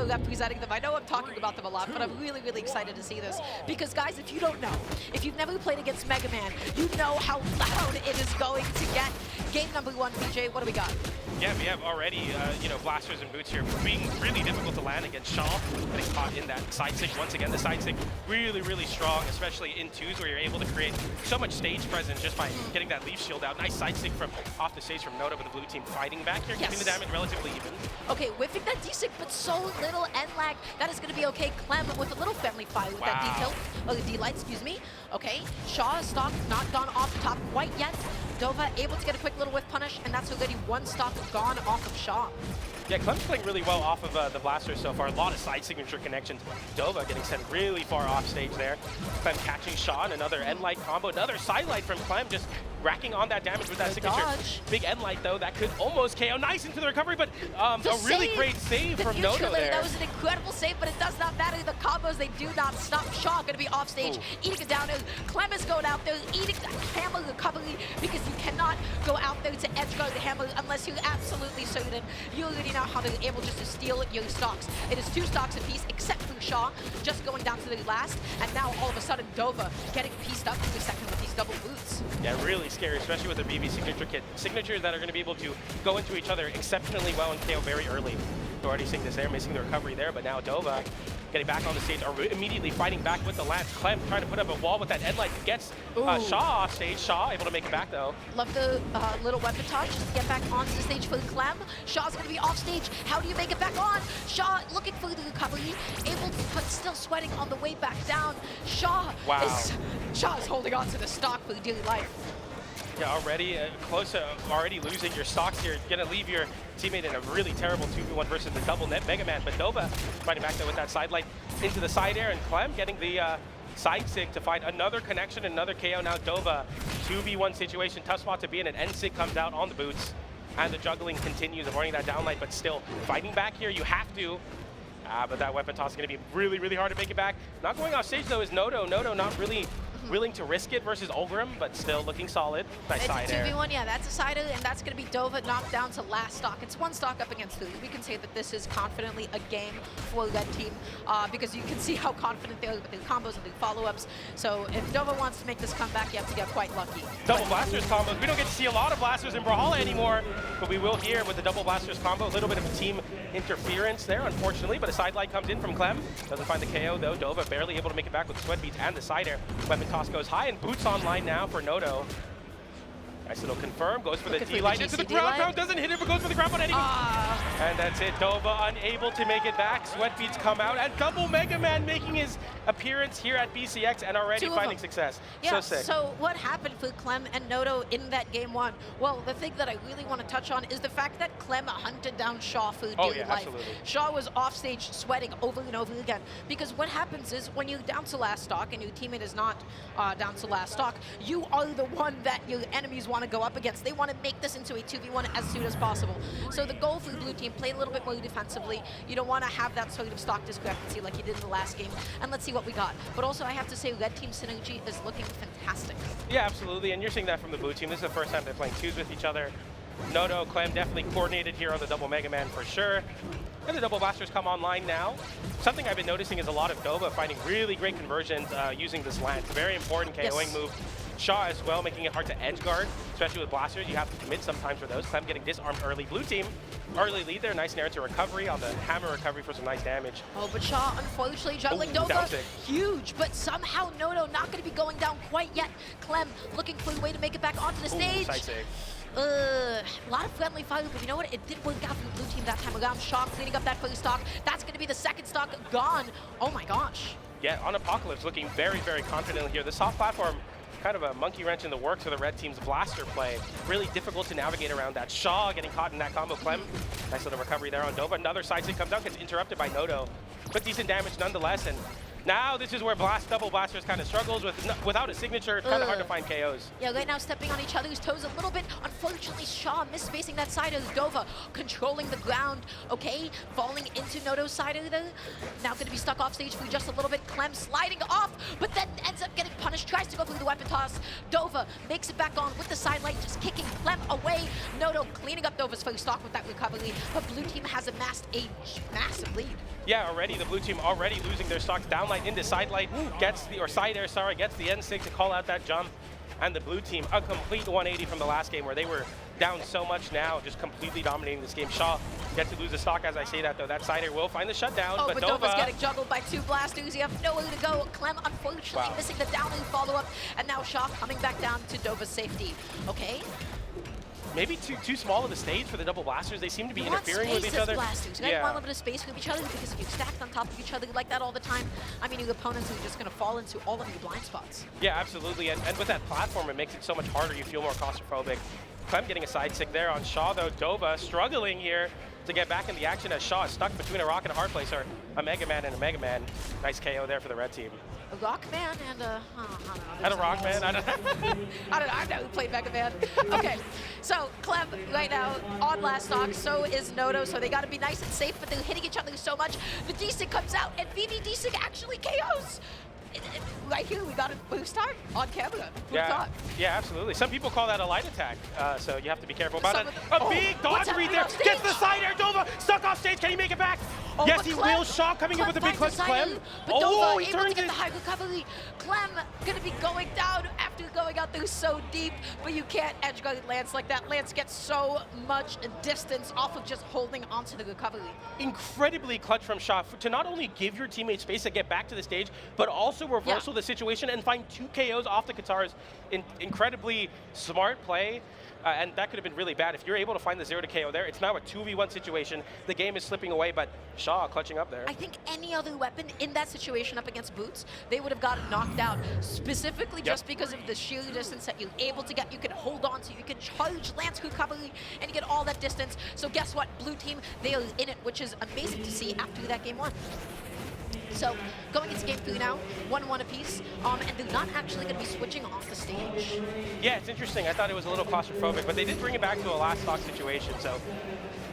Noto representing them. I know I'm talking about them a lot, but I'm really, really excited to see this. Because guys, if you don't know, if you've never played against Mega Man, you know how loud it is going to get. Game number 1, PJ, what do we got? Yeah, we have already, blasters and boots here being really difficult to land against Shaw, getting caught in that side stick. Once again, the side stick really, really strong, especially in twos where you're able to create so much stage presence just by getting that leaf shield out. Nice side stick from off the stage from Noto, but the blue team fighting back here, keeping the damage relatively even. Okay, whiffing that D-stick, but so little end lag. That is going to be okay. Clem with a little friendly fire with that D-tilt. Oh, the D-light, excuse me. Okay, Shaw's stock not gone off the top quite yet. Dovah able to get a quick little whiff punish, and that's already one stock gone off of Shaw. Yeah, Clem's playing really well off of the blaster so far. A lot of side signature connections. Dovah getting sent really far off stage there. Clem catching Shaw and another end light combo. Another side light from Clem, just racking on that damage with that signature. Dodge. Big end light though, that could almost KO. Nice into the recovery, but a really great save from Noto there. That was an incredible save, but it does not matter. The combos, they do not stop. Shaw going to be off stage, eating it down. Clem is going out there, eating the hammer recovery, because you cannot go out there to edge guard the hammer unless you're absolutely certain you already know how to be able just to steal your stocks. It is 2 stocks apiece, except for Shaw, just going down to the last, and now all of a sudden Dovah getting pieced up to the second with these double boots. Yeah, really scary, especially with the BB signature kit. Signatures that are going to be able to go into each other exceptionally well and KO very early. We're already seeing this there, missing the recovery there, but now Dovah getting back on the stage, or immediately fighting back with the lance. Clem trying to put up a wall with that end light, gets Shaw off stage. Shaw able to make it back though. Love the little weapon toss just to get back onto the stage for Clem. Shaw's going to be off stage. How do you make it back on? Shaw looking for the recovery, able to, but still sweating on the way back down. Shaw is holding on to the stock for dear life. Yeah, already close to already losing your stocks here. Gonna leave your teammate in a really terrible 2v1 versus the double net Mega Man, but Dovah fighting back there with that side light into the side air, and Clem getting the side sig to find another connection, another KO. Now Dovah, 2v1 situation, tough spot to be in, and end sig comes out on the boots, and the juggling continues, avoiding that down light, but still fighting back here. You have to. But that weapon toss is going to be really, really hard to make it back. Not going off stage though is Noto. Noto not really willing to risk it versus Ulgrim, but still looking solid. Nice side air. It's a 2v1, yeah, that's a side air, and that's going to be Dovah knocked down to last stock. It's 1 stock up against 3. We can say that this is confidently a game for Red Team, because you can see how confident they are with the combos and the follow-ups. So if Dovah wants to make this comeback, you have to get quite lucky. Double blasters combos. We don't get to see a lot of blasters in Brawlhalla anymore, but we will here with the double blasters combo. A little bit of a team interference there, unfortunately, but a side light comes in from Clem. Doesn't find the KO though. Dovah barely able to make it back with sweat beats and the side air. Weapon toss goes high, and boots online now for Noto. Nice little confirm, goes for the D-light into the ground pound, doesn't hit it, but goes for the ground pound anyway. And that's it, Dovah unable to make it back. Sweat beats come out, and double Mega Man making his appearance here at BCX and already finding success. Yeah, so sick. So what happened for Clem and Noto in that game 1? Well, the thing that I really want to touch on is the fact that Clem hunted down Shaw for dear life. Absolutely. Shaw was off stage sweating over and over again, because what happens is when you're down to last stock and your teammate is not down to last stock, you are the one that your enemies want to go up against. They want to make this into a 2v1 as soon as possible. So the goal for the blue team, play a little bit more defensively. You don't want to have that sort of stock discrepancy like you did in the last game. And let's see what we got. But also I have to say, Red Team synergy is looking fantastic. Yeah, absolutely, and you're seeing that from the blue team. This is the first time they're playing twos with each other. Noto, Clem definitely coordinated here on the double Mega Man for sure. And the double blasters come online now. Something I've been noticing is a lot of Dovah finding really great conversions using this lance. Very important KOing move. Shaw as well, making it hard to edge guard, especially with blasters. You have to commit sometimes for those. Clem getting disarmed early. Blue team, early lead there. Nice narrative recovery on the hammer recovery for some nice damage. Oh, but Shaw unfortunately juggling Dovah. Huge, but somehow Noto not going to be going down quite yet. Clem looking for a way to make it back onto the stage. A lot of friendly fire, but you know what? It did work out for the blue team that time around. Shaw cleaning up that first stock. That's going to be the second stock gone. Oh my gosh. Yeah, on Apocalypse looking very, very confident here. The soft platform, kind of a monkey wrench in the works for the red team's blaster play. Really difficult to navigate around that. Shaw getting caught in that combo. Clem, nice little recovery there on Dovah. Another side stick comes out, gets interrupted by Noto, but decent damage nonetheless. And now this is where double blasters kind of struggles without a signature. Kind of hard to find KOs. Yeah, right now stepping on each other's toes a little bit. Unfortunately, Shaw misspacing that side of Dovah, controlling the ground. Okay, falling into Noto's side of the. Now going to be stuck off stage for just a little bit. Clem sliding off, but then ends up getting punished. Tries to go through the weapon toss. Dovah makes it back on with the side light, just kicking Clem away. Noto cleaning up Dovah's first stock with that recovery, but blue team has amassed a massive lead. Yeah, already the blue team already losing their stocks. Downlight into side light, gets the, or side air, sorry, gets the N6 to call out that jump. And the blue team, a complete 180 from the last game where they were down so much now, just completely dominating this game. Shaw gets to lose the stock as I say that though. That side air will find the shutdown, but Dovah Dovah's getting juggled by 2 blasters. You have nowhere to go. Clem unfortunately missing the down loop follow-up, and now Shaw coming back down to Dovah's safety. Okay. Maybe too small of a stage for the double blasters. They seem to be interfering with each other. Blasters. You want a little bit of space with each other, because if you stacked on top of each other like that all the time, I mean, your opponents are just going to fall into all of your blind spots. Yeah, absolutely. And with that platform, it makes it so much harder. You feel more claustrophobic. Clem getting a side stick there on Shaw, though. Dovah struggling here to get back in the action as Shaw is stuck between a rock and a hard place, or a Mega Man and a Mega Man. Nice KO there for the red team. A Rock Man and a... And a Rock Man? I don't know. I don't know. I know who played Mega Man. Okay, so Clem right now on last stock, so is Noto, so they got to be nice and safe, but they're hitting each other so much. The D-Sig comes out, and VV D-Sig actually KOs. Right here, we got a boost start on camera. Who thought? Yeah, absolutely. Some people call that a light attack, so you have to be careful about it. A big dodge read there. Gets the side air. Dovah stuck off stage. Can he make it back? Yes, he will. Shaw coming in with a big clutch. Clem. Oh, he turns it. The high recovery. Clem gonna be going down after going out there so deep, but you can't edge guard Lance like that. Lance gets so much distance off of just holding onto the recovery. Incredibly clutch from Shaw to not only give your teammates space to get back to the stage, but also reversal the situation and find 2 KOs off the Katars. Incredibly smart play. And that could have been really bad. If you're able to find the 0 to KO there, it's now a 2v1 situation. The game is slipping away, but Shaw clutching up there. I think any other weapon in that situation up against Boots, they would have gotten knocked out, specifically just because of the sheer distance that you're able to get. You can hold on to, you can charge Lance recovery, and you get all that distance. So guess what? Blue team, they are in it, which is amazing to see after that game 1. So going into game 3 now, 1-1 apiece, and they're not actually going to be switching off the stage. Yeah, it's interesting. I thought it was a little claustrophobic, but they did bring it back to a last stock situation, so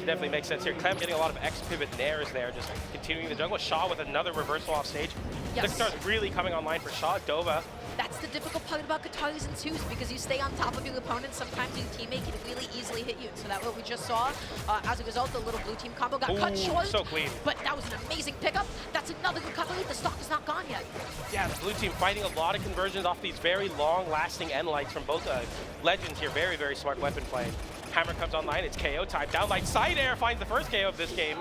it definitely makes sense here. Clem getting a lot of X pivot nairs there, just continuing the jungle. Shaw with another reversal off stage. The Qatar's really coming online for Shaw. Dovah. That's the difficult part about Qataris and twos, because you stay on top of your opponent. Sometimes your teammate can really easily hit you. So that's what we just saw. As a result, the little blue team combo got cut short. So clean. But that was an amazing pickup. That's another recovery. The stock is not gone yet. Yeah, the blue team fighting a lot of conversions off these very long-lasting end lights from both legends here. Very, very smart weapon play. Hammer comes online, it's KO time. Downlight side air finds the first KO of this game.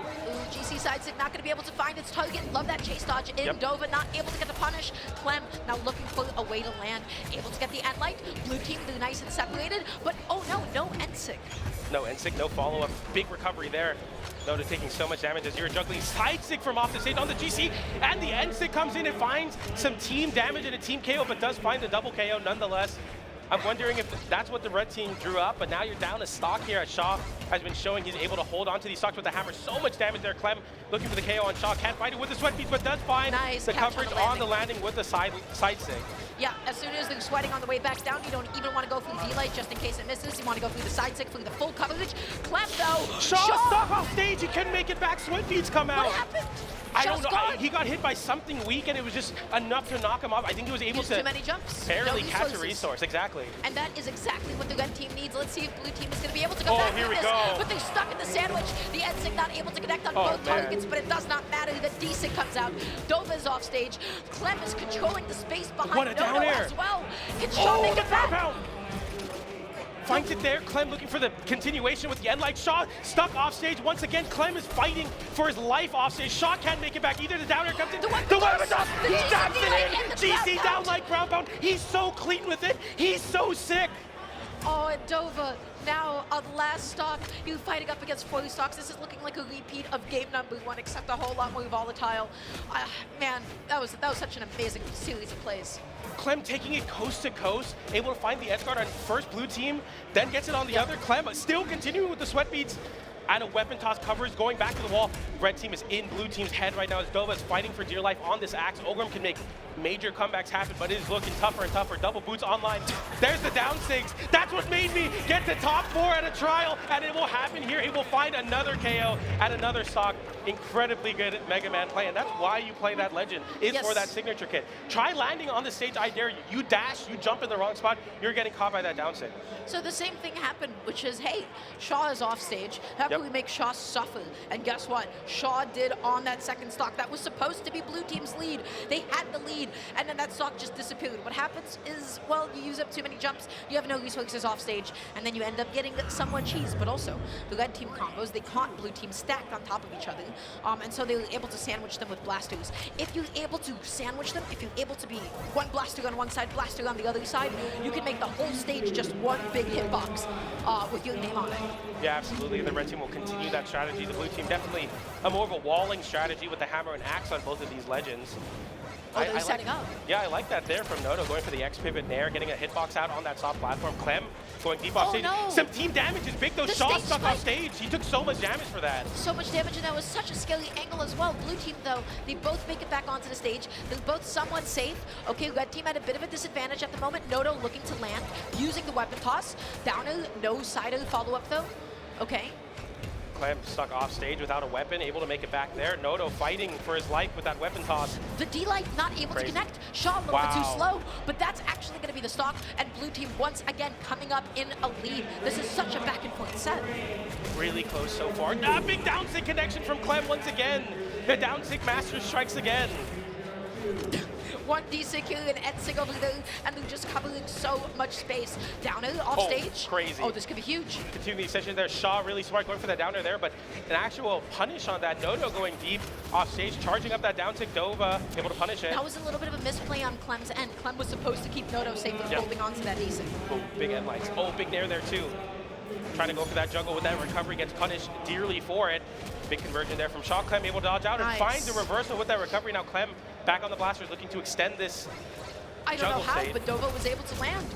GC side stick not going to be able to find its target. Love that chase dodge in. Dovah not able to get the punish. Clem now looking for a way to land. Able to get the end light. Blue team do nice and separated, but oh no N-Sig. No N-Sig, no follow-up. Big recovery there. Noto taking so much damage as you're juggling side stick from off the stage on the GC, and the N-Sig comes in and finds some team damage and a team KO, but does find the double KO nonetheless. I'm wondering if that's what the red team drew up, but now you're down a stock here as Shaw has been showing he's able to hold on to these stocks with the hammer. So much damage there. Clem looking for the KO on Shaw. Can't fight it with the sweat beats, but does find the coverage on the landing with the side stick. Yeah, as soon as they're sweating on the way back down, you don't even want to go through D-Light just in case it misses. You want to go through the side stick, through the full coverage. Clem, though. Shaw stuck off stage. He couldn't make it back. Sweat beats come out. What happened? I don't know. He got hit by something weak, and it was just enough to knock him off. I think he was able to too many jumps. Barely catch a resource. Exactly. And that is exactly what the red team needs. Let's see if blue team is going to be able to go back here with we this. go. But they're stuck in the sandwich. The N-Sig not able to connect on both targets, but it does not matter. The D-Sig comes out. Dovah is off stage. Clem is controlling the space behind Noto as well. Can Shaw make it back? Finds it there. Clem looking for the continuation with the end light. Shaw stuck off stage once again. Clem is fighting for his life off stage. Shaw can't make it back either. The down air comes in. The weapon toss. He taps it in. GC down like ground pound. He's so clean with it. He's so sick. Oh, and Dovah now on last stock. You fighting up against 40 stocks. This is looking like a repeat of game number 1, except a whole lot more volatile. Man, that was such an amazing series of plays. Clem taking it coast to coast, able to find the edge guard on first blue team, then gets it on the other. Clem still continuing with the sweat beats. And a weapon toss covers going back to the wall. Red team is in blue team's head right now as Dovah is fighting for dear life on this axe. Ogrim can make major comebacks happen, but it is looking tougher and tougher. Double boots online. There's the down 6. That's what made me get to top 4 at a trial, and it will happen here. It will find another KO at another stock. Incredibly good Mega Man play, and that's why you play that legend, is for that signature kit. Try landing on the stage, I dare you. You dash, you jump in the wrong spot, you're getting caught by that down 6. So the same thing happened, which is, hey, Shaw is off stage. That really make Shaw suffer. And guess what? Shaw did on that second stock. That was supposed to be blue team's lead. They had the lead, and then that stock just disappeared. What happens is, well, you use up too many jumps, you have no resources off stage, and then you end up getting somewhat cheese. But also, the red team combos, they caught blue team stacked on top of each other, and so they were able to sandwich them with blasters. If you're able to sandwich them, if you're able to be one blaster on one side, blaster on the other side, you can make the whole stage just one big hitbox with your name on it. Yeah, absolutely. The red team will continue that strategy. The blue team definitely a more of a walling strategy with the hammer and axe on both of these legends. Oh, they're setting up. Yeah, I like that there from Noto, going for the X pivot there, getting a hitbox out on that soft platform. Clem going deep off stage. No. Some team damage is big, though. Shaw stuck off stage. He took so much damage for that. So much damage, and that was such a scary angle as well. Blue team, though, they both make it back onto the stage. They're both somewhat safe. Okay, red team had a bit of a disadvantage at the moment. Noto looking to land, using the weapon toss. Downer, no sider follow-up, though. Okay. Clem stuck off stage without a weapon, able to make it back there. Noto fighting for his life with that weapon toss. The D-Light not able to connect. Shaw a little bit too slow, but that's actually going to be the stock. And blue team once again coming up in a lead. This is such a back and forth set. Really close so far. Big down sig connection from Clem once again. The down sig master strikes again. One D-Sig here and N-Sig over there, and they're just covering so much space. Downer off stage. Crazy. Oh, this could be huge. Continue the session there. Shaw really smart going for that downer there, but an actual punish on that. Noto going deep off stage, charging up that down tick. Dovah able to punish it. That was a little bit of a misplay on Clem's end. Clem was supposed to keep Noto safe with holding on to that D-Sig. Oh, big end lights. Oh, big nair there too. Trying to go for that jungle with that recovery, gets punished dearly for it. Big conversion there from Shaw. Clem able to dodge out and finds a reversal with that recovery. Now Clem back on the blasters, looking to extend this. I don't know how, but Dovah was able to land.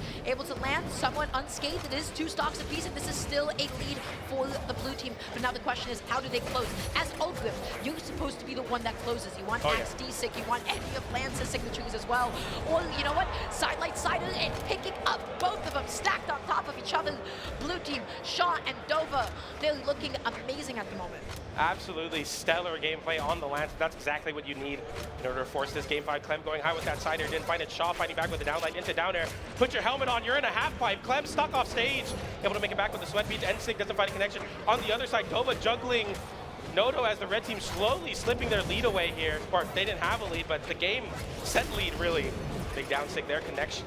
Somewhat unscathed. It is 2 stocks apiece, and this is still a lead for the blue team. But now the question is, how do they close? As Ulgrim, you're supposed to be the one that closes. You want Axe D-Sig, you want any of Lance's signatures as well. Or, you know what? Sidelight Sider and picking up both of them stacked on top of each other. Blue team, Shaw and Dovah, they're looking amazing at the moment. Absolutely stellar gameplay on the Lance. That's exactly what you need in order to force this game 5. Clem going high with that sider, didn't find it. Shaw fighting back with the downlight into down air. Put your helmet on, you're in a half pipe. Clem stuck off stage, able to make it back with the sweat beach. N-Sig doesn't find a connection. On the other side, Dovah juggling Noto as the red team slowly slipping their lead away here. Or they didn't have a lead, but the game set lead really. Big down stick there,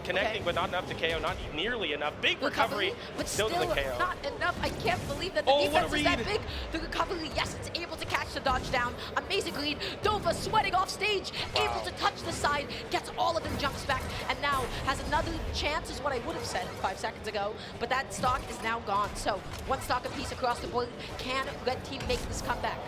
connecting, but not enough to KO, not nearly enough. Big recovery, but still doesn't KO. Not enough. I can't believe that the defense is that big. The recovery, yes, it's able to catch the dodge down. Amazing lead. Dovah sweating off stage, able to touch the side, gets all of them jumps back, and now has another chance, is what I would have said 5 seconds ago, but that stock is now gone. So 1 stock apiece across the board. Can red team make this comeback?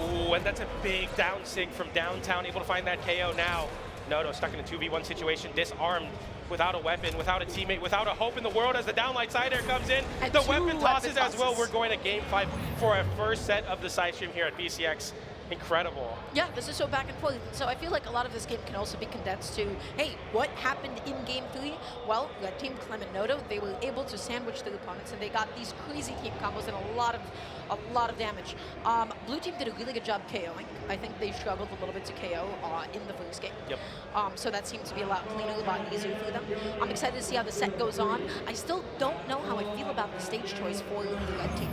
Ooh, and that's a big down sig from downtown, able to find that KO now. Noto stuck in a 2v1 situation, disarmed, without a weapon, without a teammate, without a hope in the world as the downlight side air comes in. And the weapon tosses as well. We're going to game 5 for our first set of the side stream here at BCX. Incredible. Yeah, this is so back and forth. So I feel like a lot of this game can also be condensed to, hey, what happened in game 3? Well, red team Clem and Noto, they were able to sandwich their opponents, and they got these crazy team combos and a lot of damage. Blue team did a really good job KOing. I think they struggled a little bit to KO in the first game. Yep. So that seemed to be a lot cleaner, a lot easier for them. I'm excited to see how the set goes on. I still don't know how I feel about the stage choice for the red team.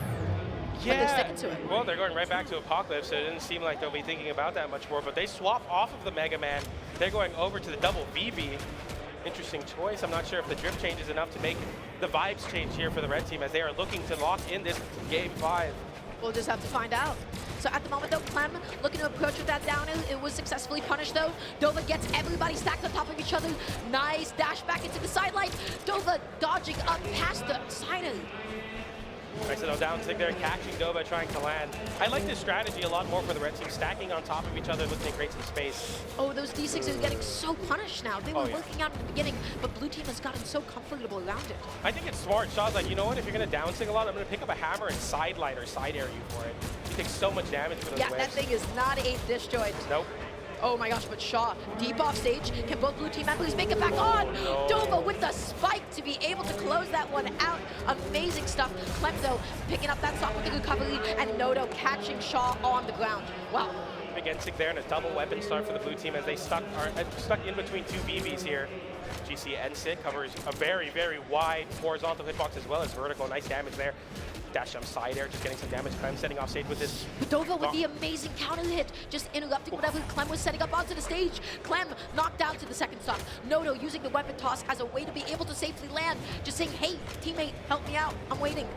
Yeah, they're sticking to it. Well, they're going right back to Apocalypse, so it didn't seem like they'll be thinking about that much more, but they swap off of the Mega Man. They're going over to the double BB. Interesting choice. I'm not sure if the drift change is enough to make the vibes change here for the red team as they are looking to lock in this game 5. We'll just have to find out. So at the moment though, Clem looking to approach with that downer. It was successfully punished though. Dovah gets everybody stacked on top of each other. Nice dash back into the sidelight. Dovah dodging up past the sider. Nice little down stick there, catching Dovah, trying to land. I like this strategy a lot more for the red team, stacking on top of each other, looking to create some space. Oh, those D6 are getting so punished now. They were working out in the beginning, but blue team has gotten so comfortable around it. I think it's smart. Shaw's like, you know what, if you're going to down stick a lot, I'm going to pick up a hammer and sidelight or side air you for it. You take so much damage for those waves. That thing is not a disjoint. Nope. Oh my gosh, but Shaw, deep off stage. Can both blue team members make it back on? No. Dovah with the spike to be able to close that one out. Amazing stuff. Clem though, picking up that stock with the recovery, and Noto catching Shaw on the ground. Wow. Big N-Sig there and a double weapon start for the blue team as they stuck in between 2 BBs here. GC N-Sig covers a very, very wide horizontal hitbox as well as vertical. Nice damage there. Dash jump side air, just getting some damage. Clem setting off stage with this. Dovah with the amazing counter hit, just interrupting whatever Clem was setting up onto the stage. Clem knocked down to the second stock. Noto using the weapon toss as a way to be able to safely land, just saying, hey, teammate, help me out, I'm waiting.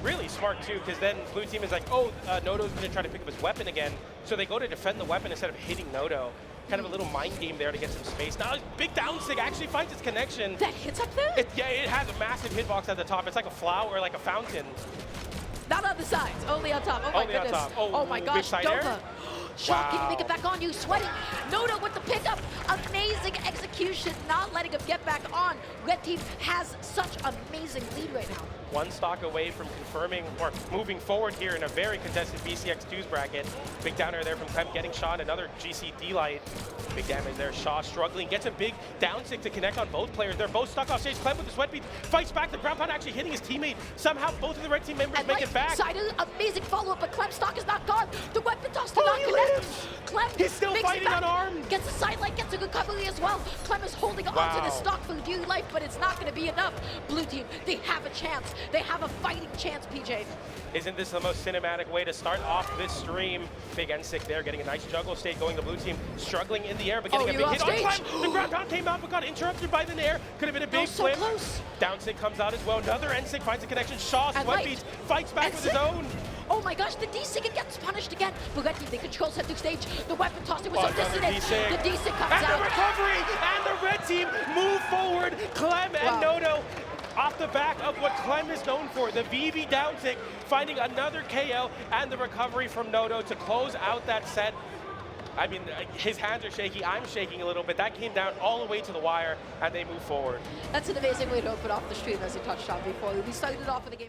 Really smart too, because then blue team is like, oh, Noto's going to try to pick up his weapon again, so they go to defend the weapon instead of hitting Noto. Kind of a little mind game there to get some space. Now, big down stick actually finds its connection. That hits up there? Yeah, it has a massive hitbox at the top. It's like a flower, like a fountain. Not on the sides, only on top. Oh my goodness. On top. Oh my gosh, side Dovah. air? Shocking, Wow. make it back on you, sweating. Noto with the pickup. Amazing execution, not letting him get back on. Red team has such amazing lead right now. One stock away from confirming or moving forward here in a very contested BCX2's bracket. Big downer there from Clem getting shot. Another GC light. Big damage there. Shaw struggling. Gets a big down stick to connect on both players. They're both stuck off stage. Clem with the sweat beat fights back. The ground pound actually hitting his teammate. Somehow both of the red team members And make it back. Sided, amazing follow-up, but Clem's stock is not gone. The weapon toss did not he connect. lives. Clem He's still makes it fighting back. unarmed. Gets the side light, gets a recovery as well. Clem is holding onto the stock for the dear life, but it's not going to be enough. Blue team, they have a chance. They have a fighting chance, PJ. Isn't this the most cinematic way to start off this stream? Big N-stick there, getting a nice juggle state going to blue team. Struggling in the air, but getting a big hit on Clem. The ground pound came out, but got interrupted by the nair. Could have been a big so flip. close. Down stick comes out as well. Another N-stick finds a connection. Shaw And sweat light. beats, fights back with his own. Oh my gosh, the D-Sig gets punished again. But Red team, they control center stage. The weapon toss, it was so Another dissonant. D-sig. The D-Sig comes And out. the recovery, and the red team move forward. Clem and Noto off the back of what Clem is known for, the VV down tick, finding another KO and the recovery from Noto to close out that set. I mean, his hands are shaky, I'm shaking a little bit. That came down all the way to the wire, and they move forward. That's an amazing way to open off the stream, as you touched on before. We started off with the game.